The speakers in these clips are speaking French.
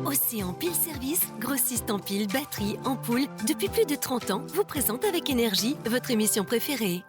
Océan Pile Service, grossiste en piles, batteries, ampoules, depuis plus de 30 ans, vous présente avec énergie votre émission préférée.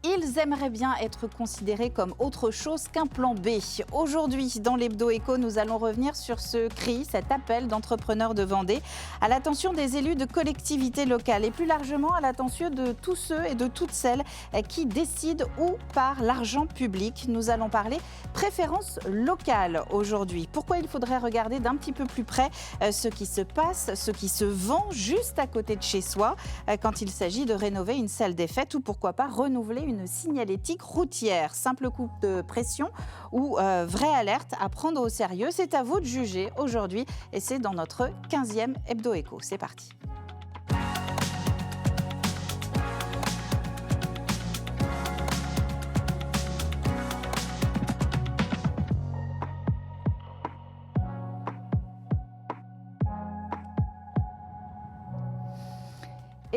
Ils aimeraient bien être considérés comme autre chose qu'un plan B. Aujourd'hui, dans l'Hebdo Éco, nous allons revenir sur ce cri, cet appel d'entrepreneurs de Vendée à l'attention des élus de collectivités locales et plus largement à l'attention de tous ceux et de toutes celles qui décident où part l'argent public. Nous allons parler préférence locale aujourd'hui. Pourquoi il faudrait regarder d'un petit peu plus près ce qui se passe, ce qui se vend juste à côté de chez soi quand il s'agit de rénover une salle des fêtes ou pourquoi pas renouveler une signalétique routière. Simple coup de pression ou vraie alerte à prendre au sérieux. C'est à vous de juger aujourd'hui et c'est dans notre 15e Hebdo Éco. C'est parti.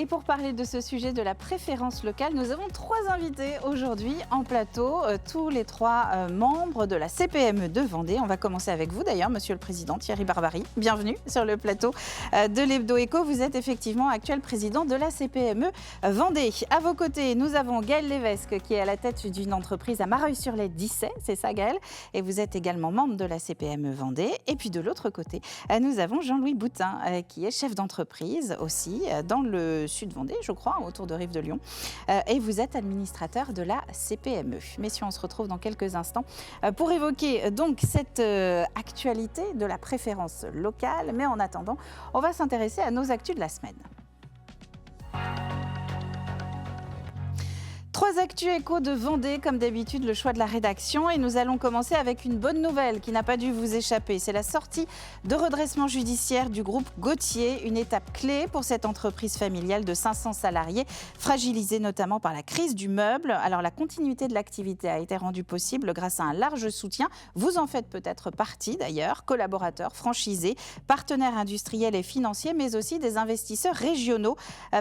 Et pour parler de ce sujet de la préférence locale, nous avons 3 invités aujourd'hui en plateau, tous les 3 membres de la CPME de Vendée. On va commencer avec vous d'ailleurs, Monsieur le Président Thierry Barbary. Bienvenue sur le plateau de l'Hebdo Éco. Vous êtes effectivement actuel président de la CPME Vendée. À vos côtés, nous avons Gaël Lévesque qui est à la tête d'une entreprise à Mareuil-sur-les-Dissay, c'est ça Gaël. Et vous êtes également membre de la CPME Vendée. Et puis de l'autre côté, nous avons Jean-Louis Boutin qui est chef d'entreprise aussi dans le sud Vendée, je crois, autour de Rive de Lyon. Et vous êtes administrateur de la CPME. Messieurs, on se retrouve dans quelques instants pour évoquer donc cette actualité de la préférence locale. Mais en attendant, on va s'intéresser à nos actus de la semaine. 3 actus éco de Vendée, comme d'habitude, le choix de la rédaction. Et nous allons commencer avec une bonne nouvelle qui n'a pas dû vous échapper. C'est la sortie de redressement judiciaire du groupe Gauthier, une étape clé pour cette entreprise familiale de 500 salariés, fragilisée notamment par la crise du meuble. Alors la continuité de l'activité a été rendue possible grâce à un large soutien. Vous en faites peut-être partie d'ailleurs, collaborateurs, franchisés, partenaires industriels et financiers, mais aussi des investisseurs régionaux,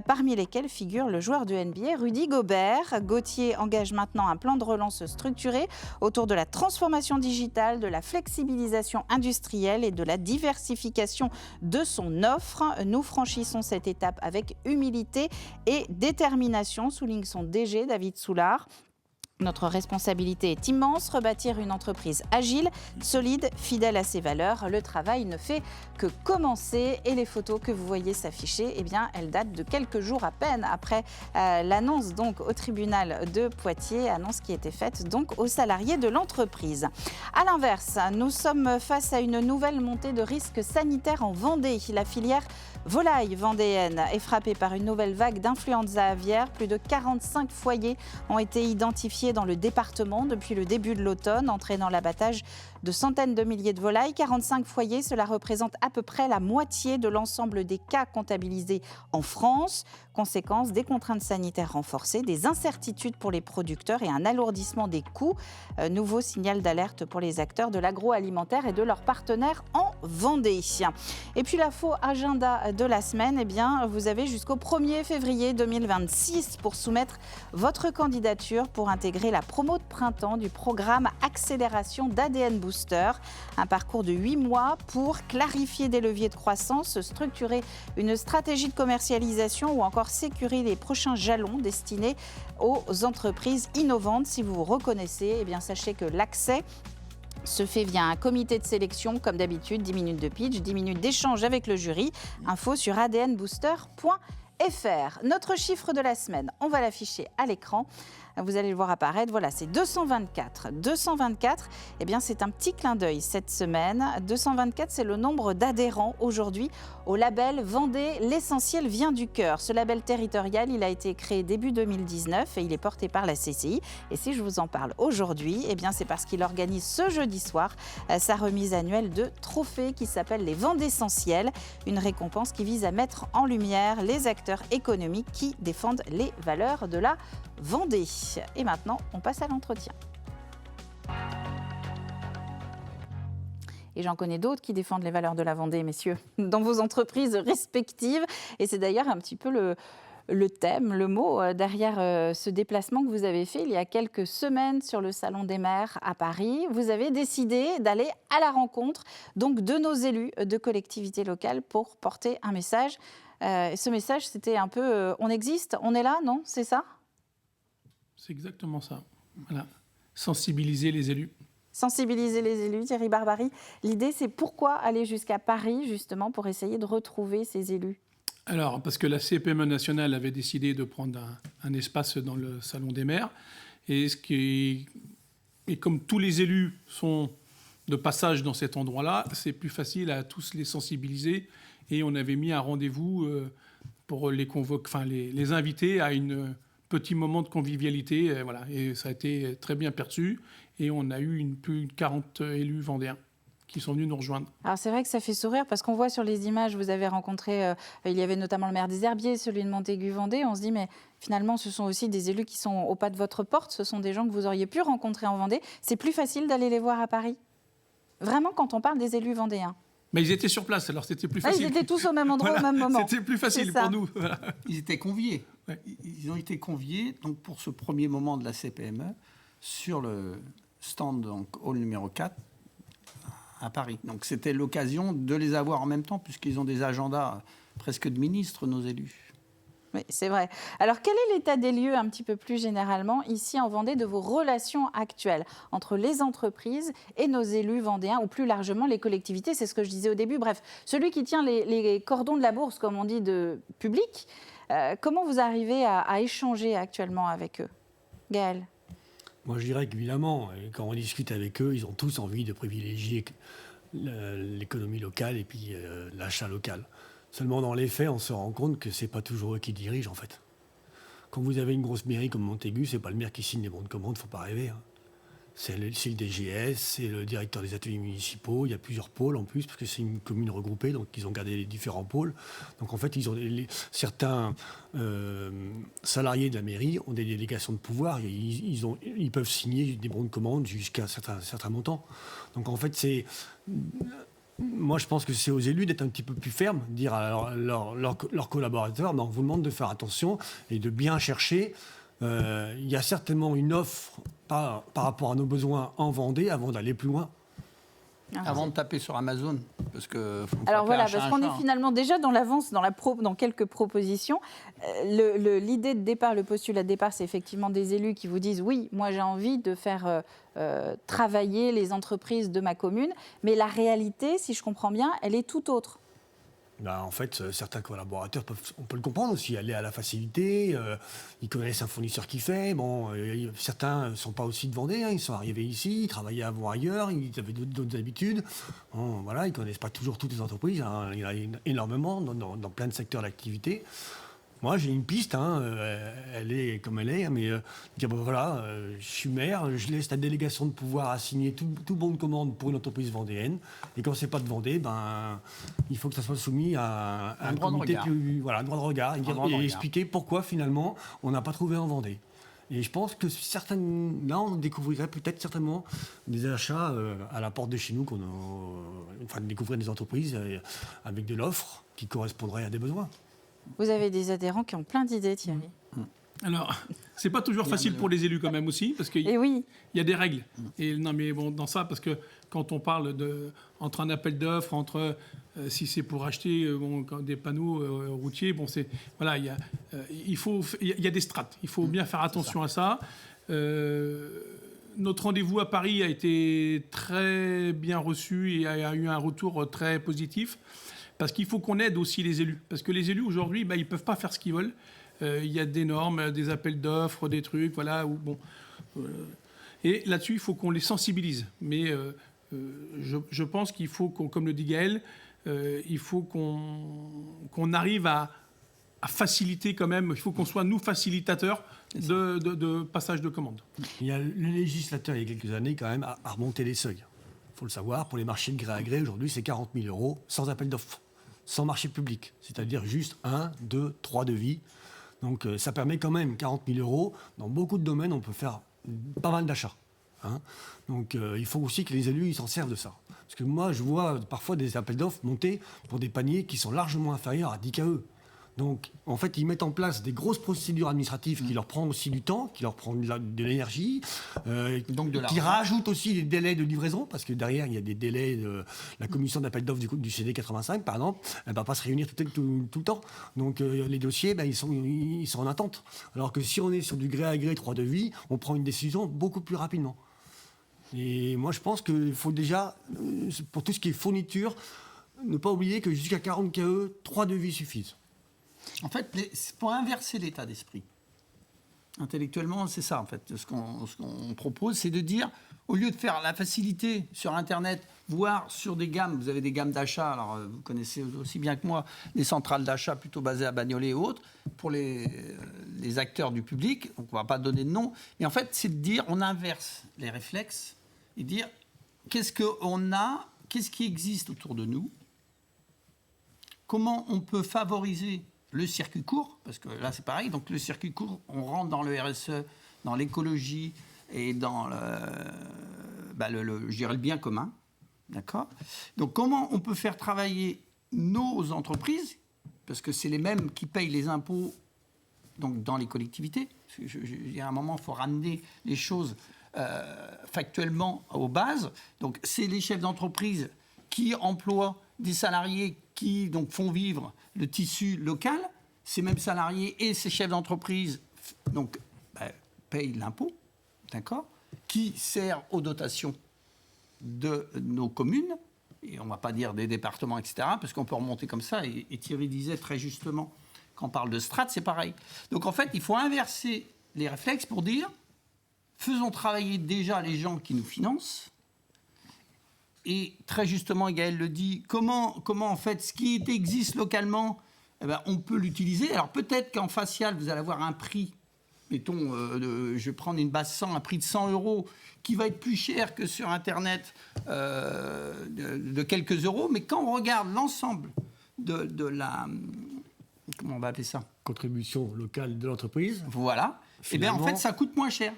parmi lesquels figure le joueur de NBA Rudy Gobert. Gauthier engage maintenant un plan de relance structuré autour de la transformation digitale, de la flexibilisation industrielle et de la diversification de son offre. Nous franchissons cette étape avec humilité et détermination, souligne son DG David Soulard. Notre responsabilité est immense, rebâtir une entreprise agile, solide, fidèle à ses valeurs. Le travail ne fait que commencer et les photos que vous voyez s'afficher, eh bien, elles datent de quelques jours à peine après l'annonce donc au tribunal de Poitiers, annonce qui était faite donc aux salariés de l'entreprise. À l'inverse, nous sommes face à une nouvelle montée de risques sanitaires en Vendée. La filière volaille vendéenne est frappée par une nouvelle vague d'influenza aviaire. Plus de 45 foyers ont été identifiés dans le département depuis le début de l'automne, entraînant l'abattage de centaines de milliers de volailles. 45 foyers, cela représente à peu près la moitié de l'ensemble des cas comptabilisés en France. Conséquence, des contraintes sanitaires renforcées, des incertitudes pour les producteurs et un alourdissement des coûts. Nouveau signal d'alerte pour les acteurs de l'agroalimentaire et de leurs partenaires en Vendée. Et puis la faux agenda de la semaine, eh bien, vous avez jusqu'au 1er février 2026 pour soumettre votre candidature pour intégrer la promo de printemps du programme Accélération d'ADN Booster. Un parcours de 8 mois pour clarifier des leviers de croissance, structurer une stratégie de commercialisation ou encore sécuriser les prochains jalons destinés aux entreprises innovantes. Si vous vous reconnaissez, eh bien, sachez que l'accès se fait via un comité de sélection, comme d'habitude, 10 minutes de pitch, 10 minutes d'échange avec le jury. Info sur adnbooster.fr. Notre chiffre de la semaine, on va l'afficher à l'écran. Vous allez le voir apparaître. Voilà, c'est 224. 224, eh bien, c'est un petit clin d'œil cette semaine. 224, c'est le nombre d'adhérents aujourd'hui au label Vendée, l'essentiel vient du cœur. Ce label territorial, il a été créé début 2019 et il est porté par la CCI. Et si je vous en parle aujourd'hui, eh bien, c'est parce qu'il organise ce jeudi soir sa remise annuelle de trophées qui s'appelle les Vendéessentiels, une récompense qui vise à mettre en lumière les acteurs économiques qui défendent les valeurs de la Vendée. Et maintenant, on passe à l'entretien. Et j'en connais d'autres qui défendent les valeurs de la Vendée, messieurs, dans vos entreprises respectives. Et c'est d'ailleurs un petit peu le thème, le mot derrière ce déplacement que vous avez fait il y a quelques semaines sur le Salon des maires à Paris. Vous avez décidé d'aller à la rencontre donc, de nos élus de collectivités locales pour porter un message. Ce message, c'était un peu on existe, on est là, non? C'est ça? C'est exactement ça. Voilà. Sensibiliser les élus. Sensibiliser les élus, Thierry Barbary. L'idée, c'est pourquoi aller jusqu'à Paris, justement, pour essayer de retrouver ces élus? Alors, parce que la CPME nationale avait décidé de prendre un espace dans le Salon des maires. Et comme tous les élus sont de passage dans cet endroit-là, c'est plus facile à tous les sensibiliser. Et on avait mis un rendez-vous pour les inviter à un petit moment de convivialité. Voilà. Et ça a été très bien perçu. Et on a eu plus de 40 élus vendéens qui sont venus nous rejoindre. Alors c'est vrai que ça fait sourire parce qu'on voit sur les images, vous avez rencontré, il y avait notamment le maire des Herbiers, celui de Montaigu-Vendée. On se dit, mais finalement, ce sont aussi des élus qui sont au pas de votre porte. Ce sont des gens que vous auriez pu rencontrer en Vendée. C'est plus facile d'aller les voir à Paris? Vraiment, quand on parle des élus vendéens? Mais ils étaient sur place, alors c'était plus facile. Ils étaient tous au même endroit, au même moment. C'était plus facile pour nous. Voilà. Ils étaient conviés. Ouais. Ils ont été conviés donc, pour ce premier moment de la CPME sur le stand donc, hall numéro 4 à Paris. Donc c'était l'occasion de les avoir en même temps puisqu'ils ont des agendas presque de ministres, nos élus. Oui, c'est vrai. Alors, quel est l'état des lieux un petit peu plus généralement ici en Vendée de vos relations actuelles entre les entreprises et nos élus vendéens ou plus largement les collectivités? C'est ce que je disais au début. Bref, celui qui tient les cordons de la bourse, comme on dit, de public, comment vous arrivez à échanger actuellement avec eux? Gaël? Moi, je dirais qu'évidemment, quand on discute avec eux, ils ont tous envie de privilégier l'économie locale et puis l'achat local. Seulement, dans les faits, on se rend compte que ce n'est pas toujours eux qui dirigent, en fait. Quand vous avez une grosse mairie comme Montaigu, ce n'est pas le maire qui signe les bons de commande, il ne faut pas rêver. Hein. C'est le DGS, c'est le directeur des ateliers municipaux. Il y a plusieurs pôles en plus, parce que c'est une commune regroupée, donc ils ont gardé les différents pôles. Donc en fait, ils ont certains salariés de la mairie ont des délégations de pouvoir. Ils peuvent signer des bons de commande jusqu'à un certain montant. Donc en fait, moi, je pense que c'est aux élus d'être un petit peu plus fermes, dire à leurs collaborateurs, on vous demande de faire attention et de bien chercher. Il y a certainement une offre par rapport à nos besoins en Vendée avant d'aller plus loin. Avant de taper sur Amazon, parce que. Alors voilà, parce qu'on est finalement déjà dans l'avance, dans quelques propositions. L'idée de départ, le postulat de départ, c'est effectivement des élus qui vous disent oui, moi j'ai envie de faire travailler les entreprises de ma commune, mais la réalité, si je comprends bien, elle est tout autre. En fait, certains collaborateurs, on peut le comprendre aussi, aller à la facilité, ils connaissent un fournisseur qui fait, certains ne sont pas aussi de Vendée, hein, ils sont arrivés ici, ils travaillaient avant ailleurs, ils avaient d'autres habitudes, ils ne connaissent pas toujours toutes les entreprises, hein, il y en a énormément dans plein de secteurs d'activité. Moi, j'ai une piste, elle est comme elle est, mais dire je suis maire, je laisse la délégation de pouvoir assigner tout bon de commande pour une entreprise vendéenne. Et quand c'est pas de Vendée, il faut que ça soit soumis à un comité plus, un droit de regard, et expliquer pourquoi finalement on n'a pas trouvé en Vendée. Et je pense que là, on découvrirait peut-être certainement des achats à la porte de chez nous, découvrir des entreprises avec de l'offre qui correspondrait à des besoins. Vous avez des adhérents qui ont plein d'idées, Thierry. Alors, c'est pas toujours facile pour les élus quand même aussi, parce qu'il y a des règles. Et non, mais bon, dans ça, parce que quand on parle entre un appel d'offres, entre si c'est pour acheter des panneaux routiers, il y a des strates. Il faut bien faire attention à ça. Notre rendez-vous à Paris a été très bien reçu et a eu un retour très positif. Parce qu'il faut qu'on aide aussi les élus. Parce que les élus, aujourd'hui, ils ne peuvent pas faire ce qu'ils veulent. Il y a des normes, des appels d'offres, des trucs, et là-dessus, il faut qu'on les sensibilise. Mais je pense qu'il faut, comme le dit Gaël, il faut qu'on arrive à faciliter quand même. Il faut qu'on soit, nous, facilitateurs de passage de commandes. Le législateur, il y a quelques années, quand même, a remonté les seuils. Il faut le savoir, pour les marchés de gré à gré, aujourd'hui, c'est 40 000 € sans appel d'offres. Sans marché public, c'est-à-dire juste 1, 2, 3 devis. Donc ça permet quand même 40 000 €. Dans beaucoup de domaines, on peut faire pas mal d'achats. Hein. Donc il faut aussi que les élus s'en servent de ça. Parce que moi, je vois parfois des appels d'offres monter pour des paniers qui sont largement inférieurs à 10 KE. Donc, en fait, ils mettent en place des grosses procédures administratives qui leur prennent aussi du temps, qui leur prennent de l'énergie, Donc de qui l'argent. rajoutent aussi les délais de livraison, parce que derrière, il y a des délais de la commission d'appel d'offres du CD85, par exemple, elle ne va pas se réunir tout le temps. Donc, les dossiers, ils sont en attente. Alors que si on est sur du gré à gré 3 devis, on prend une décision beaucoup plus rapidement. Et moi, je pense qu'il faut déjà, pour tout ce qui est fourniture, ne pas oublier que jusqu'à 40 KE, 3 devis suffisent. En fait, c'est pour inverser l'état d'esprit. Intellectuellement, c'est ça, en fait. Ce qu'on propose, c'est de dire, au lieu de faire la facilité sur Internet, voire sur des gammes, vous avez des gammes d'achat, alors vous connaissez aussi bien que moi, des centrales d'achat plutôt basées à Bagnolet et autres, pour les acteurs du public, donc on ne va pas donner de nom, mais en fait, c'est de dire, on inverse les réflexes et dire, qu'est-ce qui existe autour de nous, comment on peut favoriser le circuit court, parce que là c'est pareil, donc le circuit court, on rentre dans le RSE, dans l'écologie et dans je dirais le bien commun, d'accord ? Donc comment on peut faire travailler nos entreprises, parce que c'est les mêmes qui payent les impôts donc dans les collectivités. Il y a un moment, il faut ramener les choses factuellement aux bases. Donc c'est les chefs d'entreprise qui emploient des salariés qui donc font vivre le tissu local. Ces mêmes salariés et ces chefs d'entreprise donc, payent l'impôt, d'accord, qui sert aux dotations de nos communes, et on ne va pas dire des départements, etc., parce qu'on peut remonter comme ça, et Thierry disait très justement, quand on parle de strates, c'est pareil. Donc en fait, il faut inverser les réflexes pour dire, faisons travailler déjà les gens qui nous financent, et très justement, Gaël le dit, comment en fait, ce qui existe localement, on peut l'utiliser. Alors peut-être qu'en facial, vous allez avoir un prix, mettons, je vais prendre une base 100, un prix de 100 €, qui va être plus cher que sur Internet de quelques euros. Mais quand on regarde l'ensemble de la... Comment on va appeler ça ? Contribution locale de l'entreprise. Voilà. Et bien en Finalement- fait, ça coûte moins cher.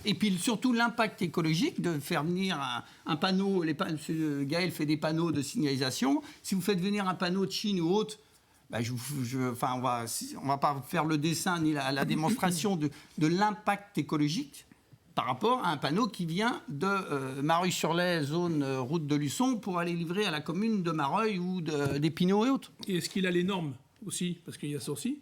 Et puis surtout l'impact écologique de faire venir un panneau, Gaël fait des panneaux de signalisation. Si vous faites venir un panneau de Chine ou autre, on va pas faire le dessin ni la démonstration de l'impact écologique par rapport à un panneau qui vient de Mareuil-sur-Lay, zone route de Luçon, pour aller livrer à la commune de Mareuil ou d'Épinay et autres. Et est-ce qu'il a les normes aussi ? Parce qu'il y a ça aussi.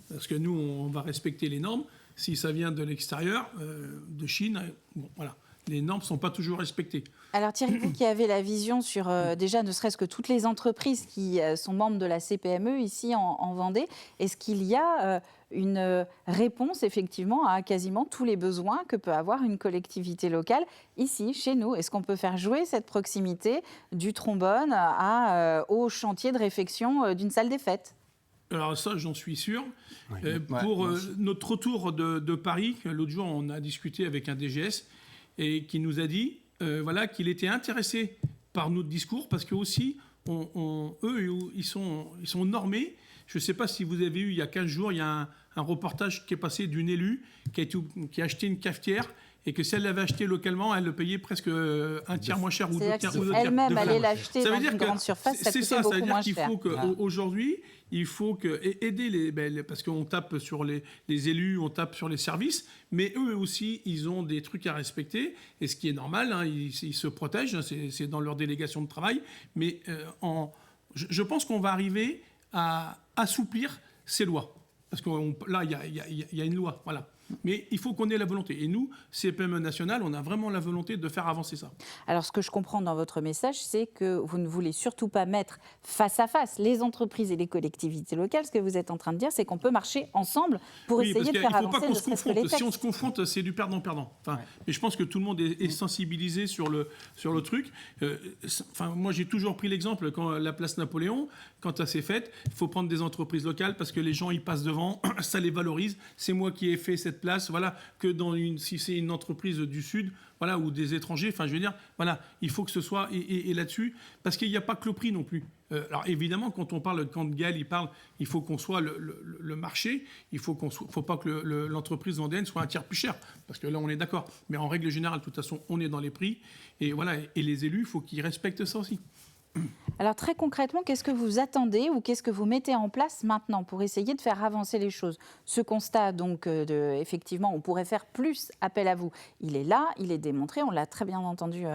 Parce que nous, on va respecter les normes. Si ça vient de l'extérieur, de Chine, bon, voilà. Les normes ne sont pas toujours respectées. Alors Thierry, vous qui avez la vision sur déjà ne serait-ce que toutes les entreprises qui sont membres de la CPME ici en Vendée, est-ce qu'il y a une réponse effectivement à quasiment tous les besoins que peut avoir une collectivité locale ici, chez nous ? Est-ce qu'on peut faire jouer cette proximité du trombone au chantier de réfection d'une salle des fêtes ? Alors ça, j'en suis sûr. Oui. Pour notre retour de Paris, l'autre jour, on a discuté avec un DGS et qui nous a dit qu'il était intéressé par notre discours parce que aussi, eux, ils sont normés. Je ne sais pas si vous avez eu, il y a 15 jours, il y a un reportage qui est passé d'une élue qui a acheté une cafetière et que si elle l'avait acheté localement, elle le payait presque un tiers moins cher ou deux tiers. C'est-à-dire que si elle-même allait l'acheter dans une grande surface, ça coûtait beaucoup moins cher. Ça veut dire qu'il faut qu'aujourd'hui, il faut aider parce qu'on tape sur les élus, on tape sur les services, mais eux aussi, ils ont des trucs à respecter, et ce qui est normal, ils se protègent, c'est dans leur délégation de travail, mais je pense qu'on va arriver à assouplir ces lois. Parce que là, il y a une loi, voilà. Mais il faut qu'on ait la volonté. Et nous, CPME National, on a vraiment la volonté de faire avancer ça. Alors, ce que je comprends dans votre message, c'est que vous ne voulez surtout pas mettre face à face les entreprises et les collectivités locales. Ce que vous êtes en train de dire, c'est qu'on peut marcher ensemble pour essayer de faire avancer ne serait-ce que les textes. Si on se confronte, c'est du perdant-perdant. Mais je pense que tout le monde est sensibilisé sur le truc. Moi, j'ai toujours pris l'exemple, quand la place Napoléon, quand ça s'est fait, il faut prendre des entreprises locales parce que les gens, ils passent devant, ça les valorise. C'est moi qui ai fait cette place, voilà, que si c'est une entreprise du Sud, voilà, ou des étrangers, enfin, je veux dire, voilà, il faut que ce soit, et là-dessus, parce qu'il n'y a pas que le prix non plus. Alors, évidemment, quand Gaël, il parle, il faut qu'on soit le marché, il faut pas que l'entreprise vendéenne soit un tiers plus cher, parce que là, on est d'accord. Mais en règle générale, de toute façon, on est dans les prix, et voilà, et les élus, il faut qu'ils respectent ça aussi. Alors très concrètement, qu'est-ce que vous attendez ou qu'est-ce que vous mettez en place maintenant pour essayer de faire avancer les choses? Ce constat, donc, effectivement, on pourrait faire plus appel à vous. Il est là, il est démontré, on l'a très bien entendu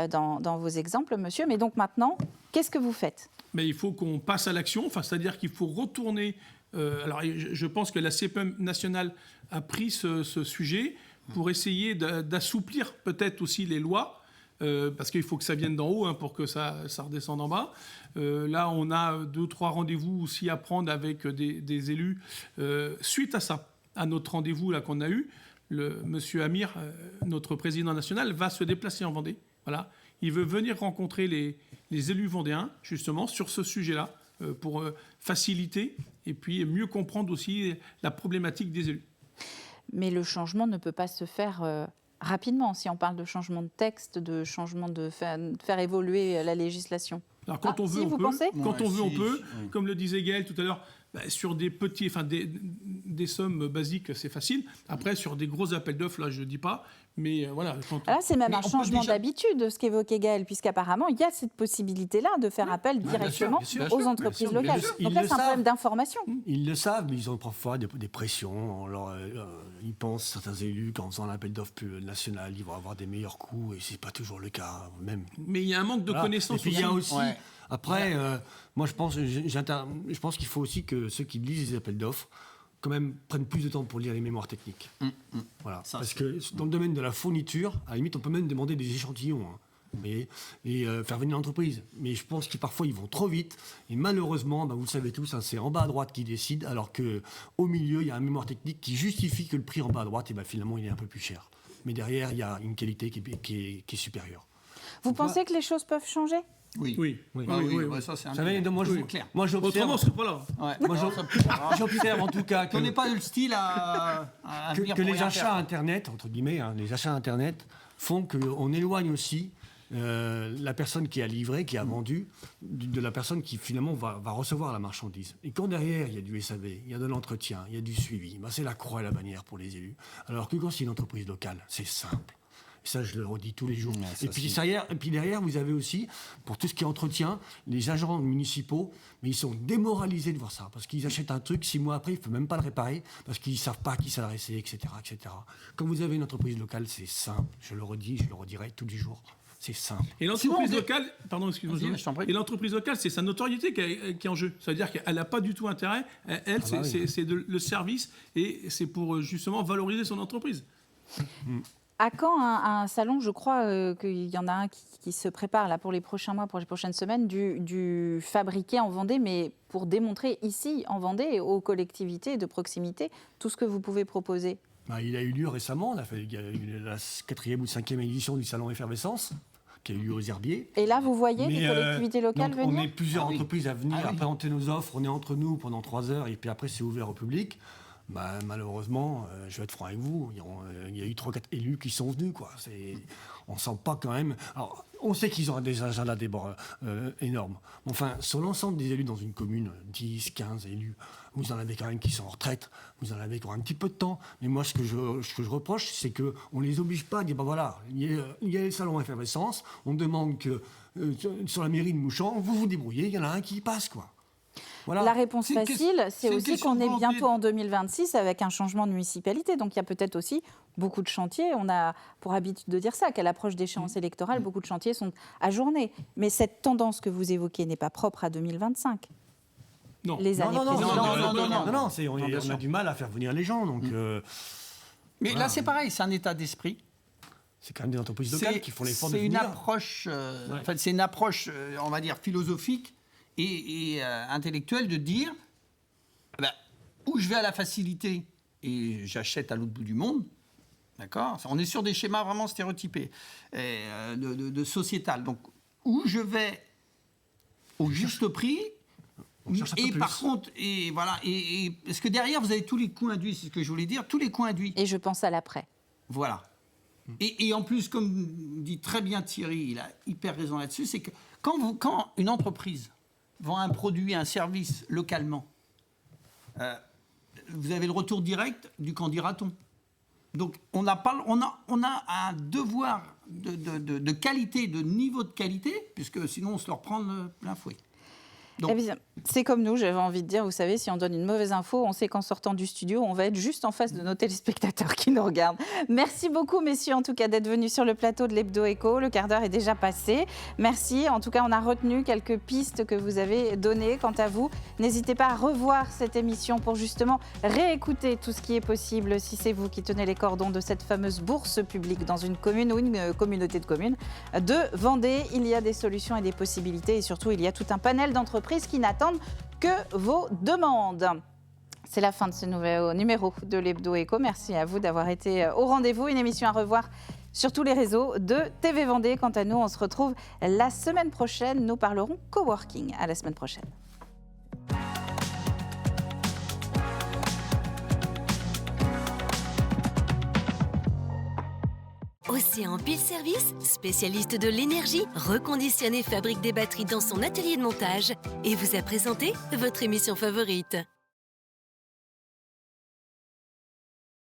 dans vos exemples, monsieur. Mais donc maintenant, qu'est-ce que vous faites? Mais il faut qu'on passe à l'action, c'est-à-dire qu'il faut retourner. Alors, je pense que la CPM nationale a pris ce sujet pour essayer d'assouplir peut-être aussi les lois. Parce qu'il faut que ça vienne d'en haut pour que ça redescende en bas. Là, on a 2 ou 3 rendez-vous aussi à prendre avec des élus. Suite à ça, à notre rendez-vous là qu'on a eu, monsieur Amir, notre président national, va se déplacer en Vendée. Voilà. Il veut venir rencontrer les élus vendéens, justement, sur ce sujet-là, pour faciliter et puis mieux comprendre aussi la problématique des élus. Mais le changement ne peut pas se faire rapidement, si on parle de changement de texte, de changement de faire évoluer la législation. Alors quand on veut, si, on vous peut. Pensez Quand on veut, on peut. Oui. Comme le disait Gaël tout à l'heure, sur des petits, des sommes basiques, c'est facile. Après, sur des gros appels d'offres, là, je ne dis pas. Mais voilà. Là, c'est même Mais un on peut changement déjà- d'habitude, ce qu'évoquait Gaël, puisqu'apparemment, il y a cette possibilité-là de faire appel directement bien sûr, aux bien entreprises sûr, locales. bien sûr. Donc Ils là, le c'est un problème savent. d'information. Ils le savent, mais ils ont parfois des pressions. Alors, ils pensent, certains élus, qu'en faisant l'appel d'offres national, ils vont avoir des meilleurs coûts, et ce n'est pas toujours le cas. Même. Mais il y a un manque de Voilà. connaissances Et puis il y a aussi. aussi, après, moi je pense qu'il faut aussi que ceux qui lisent les appels d'offres, quand même, prennent plus de temps pour lire les mémoires techniques. Voilà. Ça, Parce que dans le domaine de la fourniture, à la limite, on peut même demander des échantillons. Et faire venir l'entreprise. Mais je pense que parfois ils vont trop vite et malheureusement, vous le savez tous, c'est en bas à droite qui décide, alors qu'au milieu il y a un mémoire technique qui justifie que le prix en bas à droite, finalement il est un peu plus cher. Mais derrière il y a une qualité qui est supérieure. Vous pensez que les choses peuvent changer? Oui. Oui. Oui. Ah oui, Oui, ouais, ça c'est un Vous savez, moi, oui, clair. moi j'observe, Autrement, c'est pas là. Ouais. moi, j'observe en tout cas On n'est pas le style à venir que pour les rien achats faire. Internet, entre guillemets, les achats Internet font qu'on éloigne aussi la personne qui a livré, qui a vendu, de la personne qui finalement va recevoir la marchandise. Et quand derrière, il y a du SAV, il y a de l'entretien, il y a du suivi, c'est la croix et la bannière pour les élus. Alors que quand c'est une entreprise locale, c'est simple. Et ça, je le redis tous les jours. Ouais, ça, et puis derrière, vous avez aussi, pour tout ce qui est entretien, les agents municipaux, mais ils sont démoralisés de voir ça. Parce qu'ils achètent un truc, 6 mois après, ils ne peuvent même pas le réparer, parce qu'ils ne savent pas à qui s'adresser, etc., etc. Quand vous avez une entreprise locale, c'est simple. Je le redis, je le redirai tous les jours. C'est simple. Et l'entreprise Sinon, locale, pardon, excuse-moi, Vas-y, je t'en prie. et l'entreprise locale, c'est sa notoriété qui est en jeu. C'est-à-dire qu'elle n'a pas du tout intérêt. Elle, oui. c'est le service et c'est pour justement valoriser son entreprise. À quand un salon, je crois qu'il y en a un qui se prépare là pour les prochains mois, pour les prochaines semaines, du fabriqué en Vendée, mais pour démontrer ici en Vendée aux collectivités de proximité tout ce que vous pouvez proposer. Il a eu lieu récemment, il y a eu la 4e ou 5e édition du Salon Effervescence, qui a eu lieu aux Herbiers. Et là, vous voyez les collectivités locales donc, venir? on est plusieurs entreprises à venir Ah oui. à présenter nos offres, on est entre nous pendant 3 heures, et puis après c'est ouvert au public. Malheureusement, je vais être franc avec vous, il y a eu 3-4 élus qui sont venus. On ne sent pas quand même... Alors, on sait qu'ils ont des agendas énormes. Enfin, sur l'ensemble des élus dans une commune, 10, 15 élus, vous en avez quand même qui sont en retraite, vous en avez qui ont un petit peu de temps. Mais moi, ce que je reproche, c'est qu'on ne les oblige pas à dire, voilà, il y a les salons effervescence, on demande que sur la mairie de Mouchamp, vous vous débrouillez, il y en a un qui passe, quoi. Voilà. La réponse C'est une facile, c'est une aussi question qu'on de est volonté. bientôt en 2026 avec un changement de municipalité. Donc il y a peut-être aussi beaucoup de chantiers. On a pour habitude de dire ça, qu'à l'approche d'échéances électorales, beaucoup de chantiers sont ajournés. Mais cette tendance que vous évoquez n'est pas propre à 2025. Non. Les années précédentes. On a du mal à faire venir les gens, donc Mais Voilà. là, c'est pareil, c'est un état d'esprit. c'est quand même des entreprises locales qui font l'effort de C'est une venir. approche, c'est une approche, on va dire, philosophique et intellectuelle de dire, où je vais à la facilité et j'achète à l'autre bout du monde, d'accord ? On est sur des schémas vraiment stéréotypés, de sociétal. Donc, où je vais au juste prix. On cherche un peu Et plus. par contre, et voilà, et parce que derrière, vous avez tous les coûts induits, c'est ce que je voulais dire, tous les coûts induits. Et je pense à l'après. Voilà. Et en plus, comme dit très bien Thierry, il a hyper raison là-dessus, c'est que quand une entreprise vend un produit, un service localement, vous avez le retour direct du qu'en dira-t-on. Donc on a un devoir de qualité, de niveau de qualité, puisque sinon on se leur prend plein fouet. Donc, eh bien, c'est comme nous, j'avais envie de dire, vous savez, si on donne une mauvaise info, on sait qu'en sortant du studio, on va être juste en face de nos téléspectateurs qui nous regardent. Merci beaucoup, messieurs, en tout cas, d'être venus sur le plateau de l'Hebdo Écho. Le quart d'heure est déjà passé. Merci. En tout cas, on a retenu quelques pistes que vous avez données. Quant à vous, n'hésitez pas à revoir cette émission pour justement réécouter tout ce qui est possible si c'est vous qui tenez les cordons de cette fameuse bourse publique dans une commune ou une communauté de communes de Vendée. Il y a des solutions et des possibilités et surtout, il y a tout un panel d'entreprises qui n'attendent que vos demandes. C'est la fin de ce nouvel numéro de l'Hebdo Écho. Merci à vous d'avoir été au rendez-vous. Une émission à revoir sur tous les réseaux de TV Vendée. Quant à nous, on se retrouve la semaine prochaine. Nous parlerons coworking. À la semaine prochaine. Océan Pile Service, spécialiste de l'énergie, reconditionne et fabrique des batteries dans son atelier de montage et vous a présenté votre émission favorite.